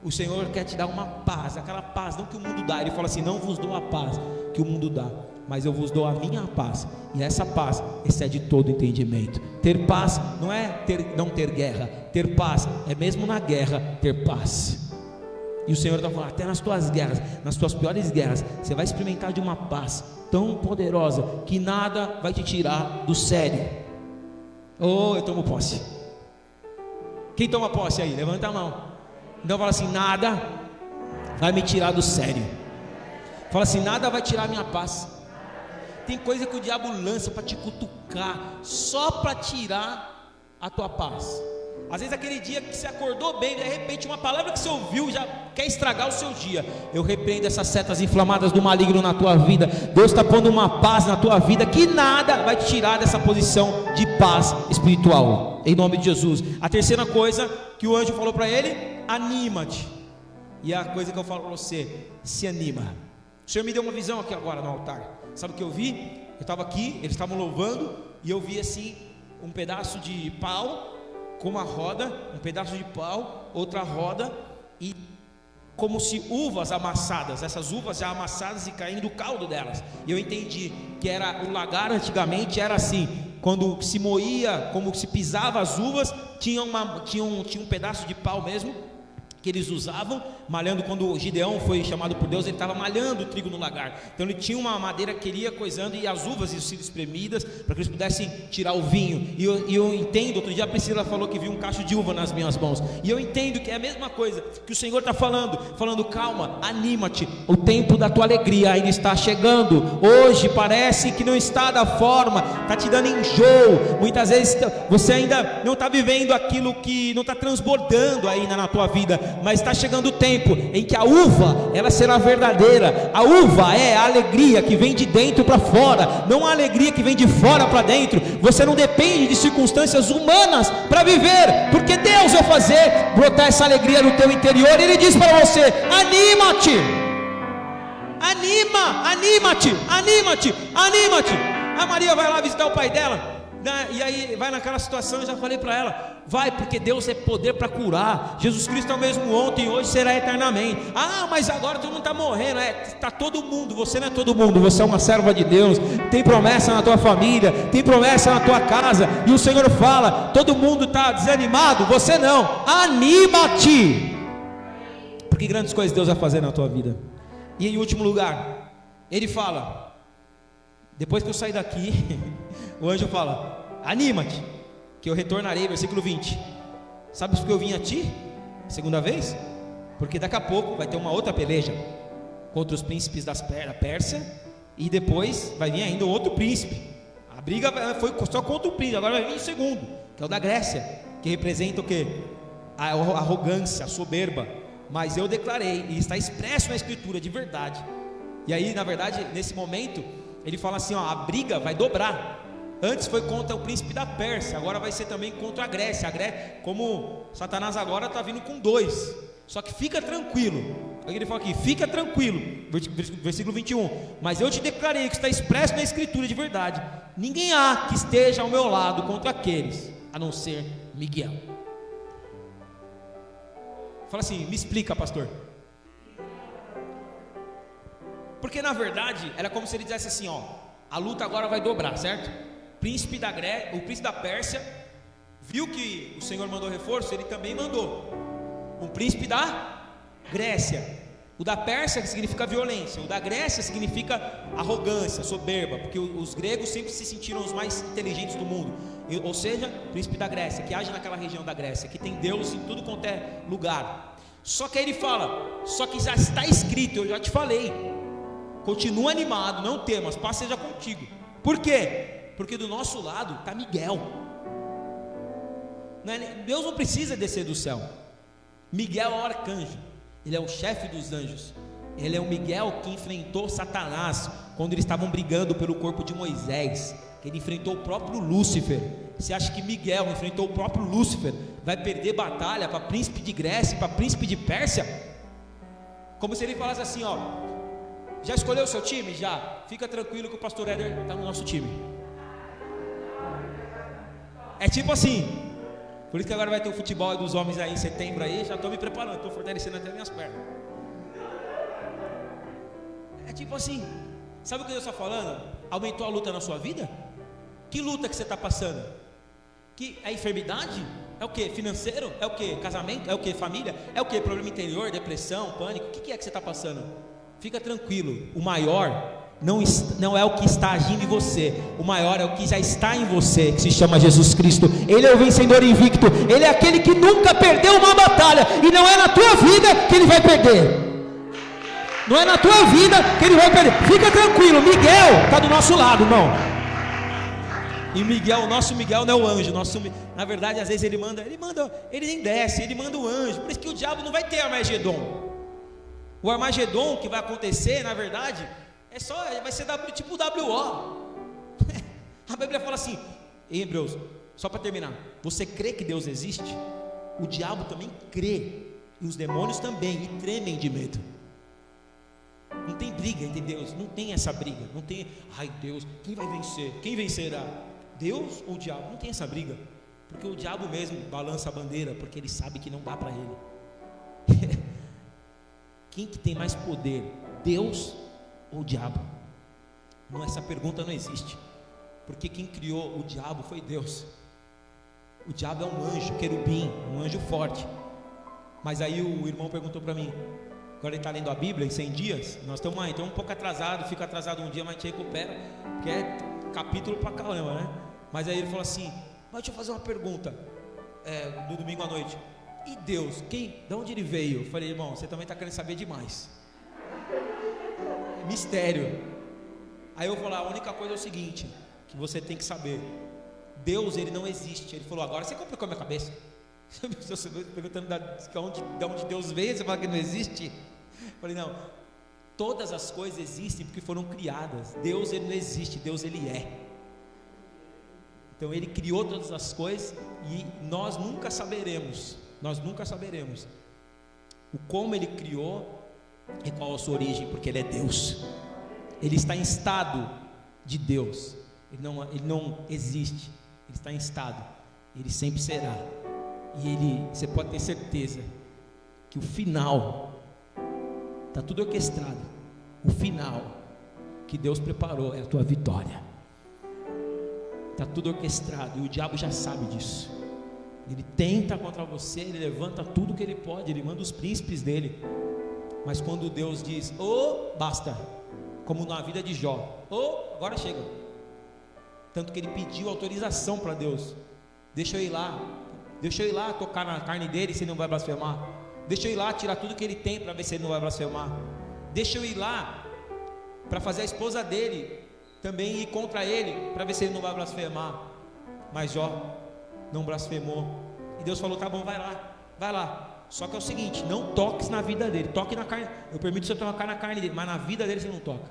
O Senhor quer te dar uma paz, aquela paz não que o mundo dá. Ele fala assim: não vos dou a paz que o mundo dá, mas eu vos dou a minha paz. E essa paz excede todo entendimento. Ter paz não é não ter guerra. Ter paz é mesmo na guerra ter paz. E o Senhor está falando, até nas tuas guerras, nas tuas piores guerras, você vai experimentar de uma paz tão poderosa que nada vai te tirar do sério. Oh, eu tomo posse. Quem toma posse aí? Levanta a mão. Então fala assim: nada vai me tirar do sério. Fala assim: nada vai tirar a minha paz. Tem coisa que o diabo lança para te cutucar, só para tirar a tua paz. Às vezes aquele dia que você acordou bem, de repente uma palavra que você ouviu já quer estragar o seu dia. Eu repreendo essas setas inflamadas do maligno na tua vida. Deus está pondo uma paz na tua vida que nada vai te tirar dessa posição de paz espiritual, em nome de Jesus. A terceira coisa que o anjo falou para ele: anima-te. E a coisa que eu falo para você: se anima. O Senhor me deu uma visão aqui agora no altar. Sabe o que eu vi? Eu estava aqui, eles estavam louvando, e eu vi assim um pedaço de pau com uma roda, um pedaço de pau, outra roda, e como se uvas amassadas, essas uvas já amassadas e caindo o caldo delas. E eu entendi que era o lagar antigamente, era assim, quando se moía, como se pisava as uvas, tinha um pedaço de pau mesmo, que eles usavam, malhando. Quando o Gideão foi chamado por Deus, ele estava malhando o trigo no lagar. Então ele tinha uma madeira que ele ia coisando, e as uvas iam sendo espremidas, para que eles pudessem tirar o vinho. E eu entendo, outro dia a Priscila falou que viu um cacho de uva nas minhas mãos, e eu entendo que é a mesma coisa que o Senhor está falando: calma, anima-te, o tempo da tua alegria ainda está chegando. Hoje parece que não está da forma, está te dando enjoo, muitas vezes você ainda não está vivendo aquilo que não está transbordando ainda na tua vida, mas está chegando o tempo em que a uva, ela será verdadeira. A uva é a alegria que vem de dentro para fora, não a alegria que vem de fora para dentro. Você não depende de circunstâncias humanas para viver, porque Deus vai fazer brotar essa alegria no teu interior. Ele diz para você: anima-te, anima-te. A Maria vai lá visitar o pai dela, e aí vai naquela situação. Eu já falei para ela: vai, porque Deus é poder para curar. Jesus Cristo é o mesmo ontem, hoje, será eternamente. Ah, mas agora todo mundo está morrendo. Está todo mundo. Você não é todo mundo, você é uma serva de Deus. Tem promessa na tua família, tem promessa na tua casa. E o Senhor fala: todo mundo está desanimado, você não. Anima-te, porque grandes coisas Deus vai fazer na tua vida. E em último lugar, ele fala, depois que eu sair daqui, o anjo fala: anima-te, que eu retornarei. Versículo 20. Sabe por que eu vim a ti? Segunda vez? Porque daqui a pouco vai ter uma outra peleja contra os príncipes da Pérsia, e depois vai vir ainda outro príncipe. A briga foi só contra o príncipe, agora vai vir o segundo, que é o da Grécia, que representa o quê? A arrogância, a soberba. Mas eu declarei, e está expresso na escritura de verdade. E aí, na verdade, nesse momento, ele fala assim: a briga vai dobrar. Antes foi contra o príncipe da Pérsia, agora vai ser também contra a Grécia. Como Satanás agora está vindo com 2. Só que fica tranquilo. Aí ele fala aqui: fica tranquilo, versículo 21. Mas eu te declarei, que está expresso na escritura de verdade: ninguém há que esteja ao meu lado contra aqueles, a não ser Miguel. Fala assim: me explica, pastor. Porque na verdade era como se ele dissesse assim: a luta agora vai dobrar, certo? O príncipe da Pérsia viu que o Senhor mandou reforço, ele também mandou um príncipe da Grécia. O da Pérsia significa violência, o da Grécia significa arrogância, soberba, porque os gregos sempre se sentiram os mais inteligentes do mundo. Ou seja, príncipe da Grécia, que age naquela região da Grécia, que tem Deus em tudo quanto é lugar. Só que aí ele fala: só que já está escrito, eu já te falei, continua animado, não temas, paz seja contigo. Por quê? Porque do nosso lado está Miguel. Deus não precisa descer do céu. Miguel é o arcanjo, ele é o chefe dos anjos. Ele é o Miguel que enfrentou Satanás quando eles estavam brigando pelo corpo de Moisés, que ele enfrentou o próprio Lúcifer. Você acha que Miguel enfrentou o próprio Lúcifer vai perder batalha para príncipe de Grécia, para príncipe de Pérsia? Como se ele falasse assim, ó: já escolheu o seu time? Já. Fica tranquilo que o pastor Éder está no nosso time. É tipo assim. Por isso que agora vai ter o futebol dos homens aí em setembro aí. Já estou me preparando, estou fortalecendo até minhas pernas. É tipo assim. Sabe o que Deus está falando? Aumentou a luta na sua vida? Que luta que você está passando? Que é enfermidade? É o que? Financeiro? É o que? Casamento? É o que? Família? É o que? Problema interior, depressão, pânico? O que é que você está passando? Fica tranquilo, o maior não é o que está agindo em você, o maior é o que já está em você, que se chama Jesus Cristo. Ele é o vencedor invicto, ele é aquele que nunca perdeu uma batalha, e não é na tua vida que ele vai perder, não é na tua vida que ele vai perder. Fica tranquilo, Miguel está do nosso lado, irmão. E Miguel, o nosso Miguel não é o anjo, na verdade às vezes ele nem desce, ele manda o anjo. Por isso que o diabo não vai ter Armagedon. O Armagedon que vai acontecer, na verdade, vai ser tipo WO. A Bíblia fala assim, em Hebreus, só para terminar: você crê que Deus existe? O diabo também crê, e os demônios também, e tremem de medo. Não tem briga entre Deus, não tem essa briga, não tem, ai Deus, quem vai vencer? Quem vencerá? Deus ou o diabo? Não tem essa briga, porque o diabo mesmo balança a bandeira, porque ele sabe que não dá para ele. Quem que tem mais poder, Deus ou o diabo? Não, essa pergunta não existe, porque quem criou o diabo foi Deus. O diabo é um anjo, querubim, um anjo forte. Mas aí o irmão perguntou para mim, agora ele está lendo a Bíblia em 100 dias, nós estamos um pouco atrasado, fica atrasado um dia, mas a gente recupera, porque é capítulo pra caramba, né? Mas aí ele falou assim, mas deixa eu fazer uma pergunta, no domingo à noite: e Deus, de onde ele veio? Eu falei, irmão, você também está querendo saber demais, mistério. Aí eu falei, a única coisa é o seguinte, que você tem que saber: Deus, ele não existe. Ele falou, agora você complicou a minha cabeça. Você perguntando de onde Deus veio, você fala que não existe? Eu falei, não, todas as coisas existem porque foram criadas. Deus, ele não existe, Deus, ele é. Então ele criou todas as coisas, e nós nunca saberemos o como ele criou e qual a sua origem, porque ele é Deus. Ele está em estado de Deus, ele não existe, ele está em estado, ele sempre será. E você pode ter certeza que o final está tudo orquestrado. O final que Deus preparou é a tua vitória. Está tudo orquestrado, e o diabo já sabe disso. Ele tenta contra você, ele levanta tudo que ele pode, ele manda os príncipes dele. Mas quando Deus diz, basta, como na vida de Jó, agora chega. Tanto que ele pediu autorização para Deus: deixa eu ir lá tocar na carne dele, se ele não vai blasfemar. Deixa eu ir lá tirar tudo que ele tem, para ver se ele não vai blasfemar. Deixa eu ir lá para fazer a esposa dele também ir contra ele, para ver se ele não vai blasfemar. Mas Jó não blasfemou, e Deus falou, tá bom, vai lá. Só que é o seguinte, não toques na vida dele, toque na carne, eu permito você tocar na carne dele, mas na vida dele você não toca.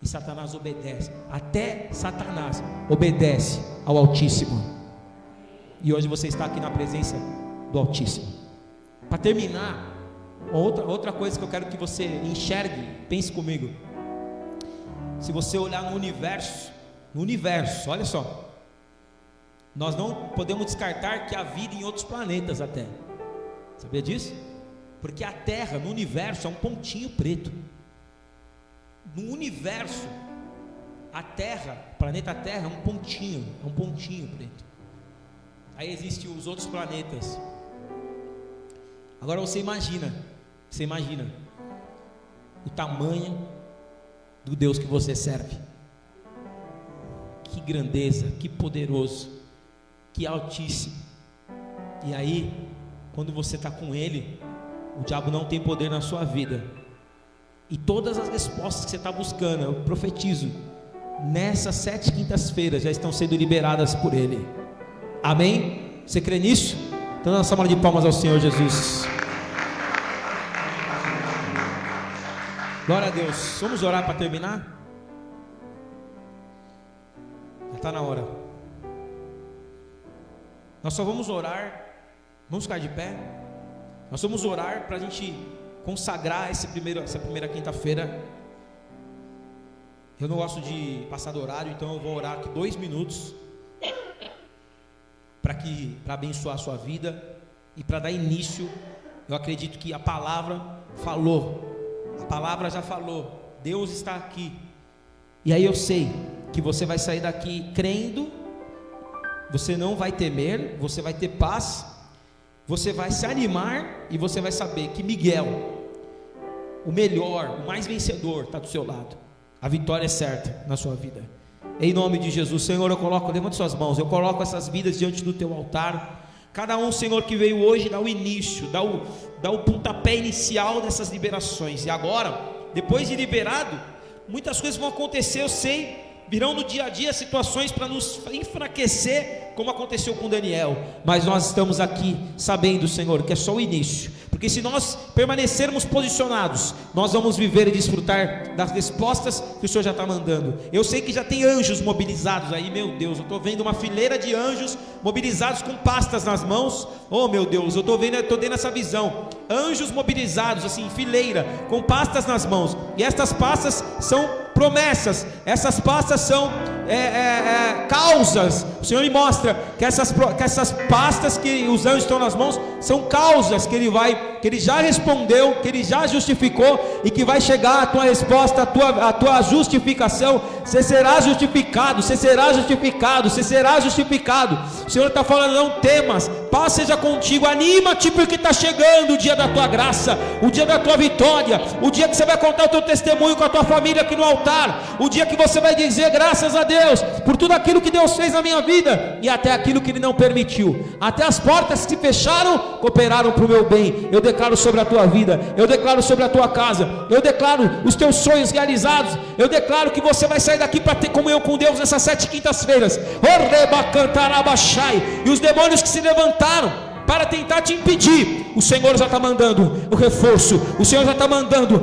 E Satanás obedece, até Satanás obedece ao Altíssimo. E hoje você está aqui na presença do Altíssimo. Para terminar, outra coisa que eu quero que você enxergue, pense comigo. Se você olhar no universo, olha só, nós não podemos descartar que há vida em outros planetas até. Sabia disso? Porque a Terra no universo é um pontinho preto. No universo, a Terra, o planeta Terra é um pontinho preto. Aí existem os outros planetas. Agora você imagina o tamanho do Deus que você serve. Que grandeza, que poderoso, que altíssimo. E aí, quando você está com Ele, o diabo não tem poder na sua vida. E todas as respostas que você está buscando, eu profetizo, nessas 7 quintas-feiras já estão sendo liberadas por Ele. Amém? Você crê nisso? Então dá uma salva de palmas ao Senhor Jesus. Glória a Deus. Vamos orar para terminar? Já está na hora. Nós só vamos orar. Vamos ficar de pé. Nós vamos orar para a gente consagrar essa primeira quinta-feira. Eu não gosto de passar do horário, então eu vou orar aqui 2 minutos para abençoar a sua vida e para dar início. Eu acredito que a palavra falou, a palavra já falou, Deus está aqui. E aí eu sei que você vai sair daqui crendo, você não vai temer, você vai ter paz, você vai se animar e você vai saber que Miguel, o melhor, o mais vencedor, está do seu lado. A vitória é certa na sua vida. Em nome de Jesus, Senhor, levante suas mãos, eu coloco essas vidas diante do teu altar. Cada um, Senhor, que veio hoje, dá o início, dá o pontapé inicial dessas liberações. E agora, depois de liberado, muitas coisas vão acontecer, eu sei. Virão no dia a dia situações para nos enfraquecer, como aconteceu com Daniel. Mas nós estamos aqui sabendo, Senhor, que é só o início. Porque se nós permanecermos posicionados, nós vamos viver e desfrutar das respostas que o Senhor já está mandando. Eu sei que já tem anjos mobilizados aí, meu Deus. Eu estou vendo uma fileira de anjos mobilizados com pastas nas mãos. Oh meu Deus, eu estou tendo essa visão. Anjos mobilizados assim, em fileira, com pastas nas mãos. E estas pastas são promessas, essas pastas são causas. O Senhor me mostra que essas pastas que os anjos estão nas mãos são causas que Ele já respondeu, que Ele já justificou, e que vai chegar a tua resposta, a tua justificação. Você será justificado, você será justificado, você será justificado. O Senhor está falando: não temas, paz seja contigo, anima-te, porque está chegando o dia da tua graça, o dia da tua vitória, o dia que você vai contar o teu testemunho com a tua família aqui no altar, o dia que você vai dizer graças a Deus por tudo aquilo que Deus fez na minha vida, e até aquilo que Ele não permitiu, até as portas que se fecharam, cooperaram para o meu bem. Eu declaro sobre a tua vida, eu declaro sobre a tua casa, eu declaro os teus sonhos realizados, eu declaro que você vai sair daqui para ter comunhão com Deus nessas 7 quintas-feiras. E os demônios que se levantaram para tentar te impedir, o Senhor já está mandando o reforço, o Senhor já está mandando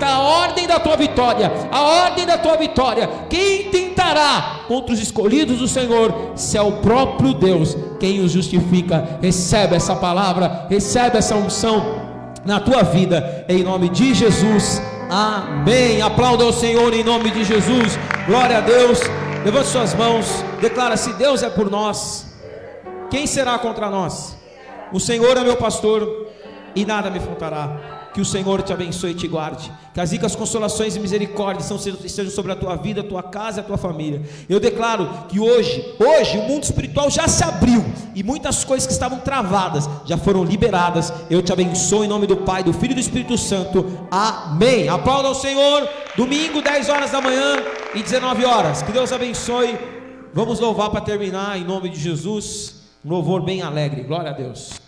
a ordem da tua vitória, a ordem da tua vitória. Quem tentará contra os escolhidos do Senhor, se é o próprio Deus quem os justifica? Recebe essa palavra, recebe essa unção na tua vida, em nome de Jesus, amém. Aplauda ao Senhor em nome de Jesus, glória a Deus. Levante suas mãos, declara: se Deus é por nós, quem será contra nós? O Senhor é meu pastor e nada me faltará. Que o Senhor te abençoe e te guarde. Que as ricas consolações e misericórdias sejam sobre a tua vida, a tua casa e a tua família. Eu declaro que hoje o mundo espiritual já se abriu e muitas coisas que estavam travadas já foram liberadas. Eu te abençoo em nome do Pai, do Filho e do Espírito Santo. Amém. Aplauda ao Senhor. Domingo, 10 horas da manhã e 19 horas. Que Deus abençoe. Vamos louvar para terminar em nome de Jesus. Um louvor bem alegre, glória a Deus.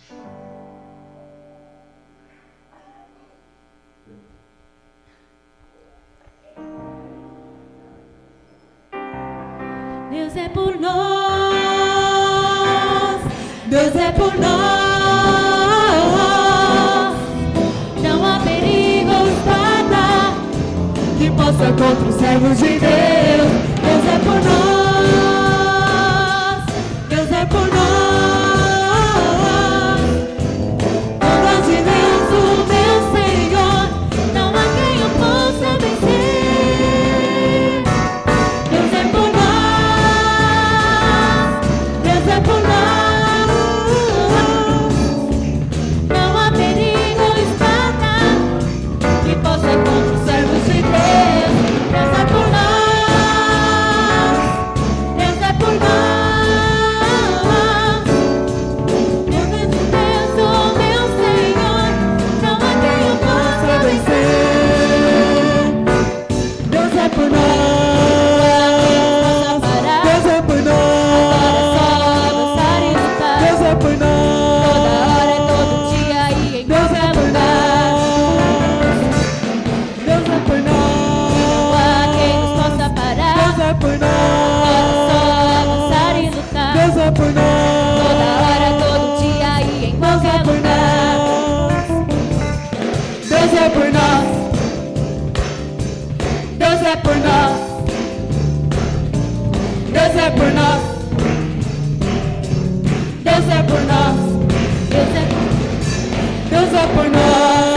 Deus é por nós, Deus é por nós. Não há perigo ou espada que possa contra os servos de Deus. Deus é por nós, Deus é por nós. Deus é por nós.